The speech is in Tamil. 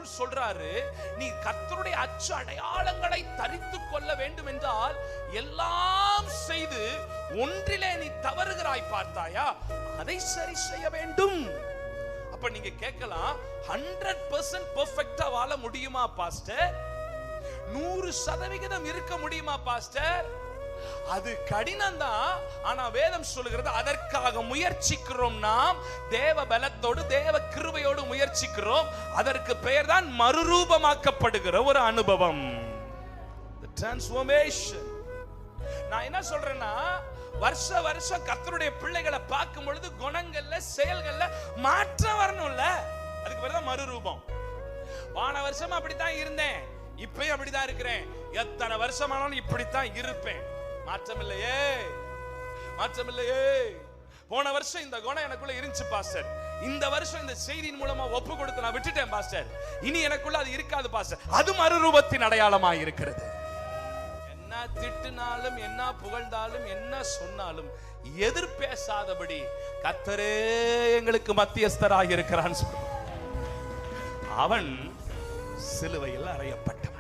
பவுல் சொல்றாரு, நீ கர்த்தருடைய அச்சு அடையாளங்களை தரித்துக் கொள்ள வேண்டும் என்றால் எல்லாம் செய்து ஒன்றிலே நீ தவறுகிறாய் பார்த்தாயா, அதை சரி செய்ய வேண்டும். அப்ப நீங்க கேட்கலாம், 100% பெர்ஃபெக்ட்டா வாழ முடியுமா பாஸ்டர்? 100% இருக்க முடியுமா பாஸ்டர்? அது கடினம் தான். ஆனா வேதம் சொல்லுகிறது, அதற்காக முயற்சிக்கிறோம். நாம் தேவ பலத்தோடு தேவ கிருபையோடு முயற்சிக்கிறோம். அதற்கு பெயர் தான் மறுரூபமாக்கப்படுகிற ஒரு அனுபவம், டிரான்ஸ்ஃபர்மேஷன். நான் என்ன சொல்றேன்னா, வருஷம் கர்த்தருடைய பிள்ளைகளை பார்க்கும் பொழுது குணங்கள்ல செயல்கள்ல மாற்றம் வரணும்ல, அதுக்கு பேர் தான் மறுரூபம். போன வருஷம் அப்படித்தான் இருந்தேன், இப்பயும் அப்படிதான் இருக்கிறேன், எத்தனை வருஷமானாலும் இப்படித்தான் இருப்பேன், மாற்றம் இல்லையே, மாற்றம் இல்லையே. போன வருஷம் இந்த குணம் எனக்குள்ள இருந்துச்சு பாஸ்டர், இந்த வருஷம் இந்த செய்தியின் மூலமா ஒப்பு கொடுத்து நான் விட்டுட்டேன் பாஸ்டர், இனி எனக்குள்ள அது இருக்காது பாஸ்டர். அது மறுரூபத்தின் அடையாளமாக இருக்கிறது. என்ன திட்டினாலும், என்ன புகழ்ந்தாலும், என்ன சொன்னாலும் எதிர்பேசாதபடி கர்த்தரே எங்களுக்கு மத்தியஸ்தராக இருக்கிறான். அவன் சிலுவையில் அறையப்பட்டான்.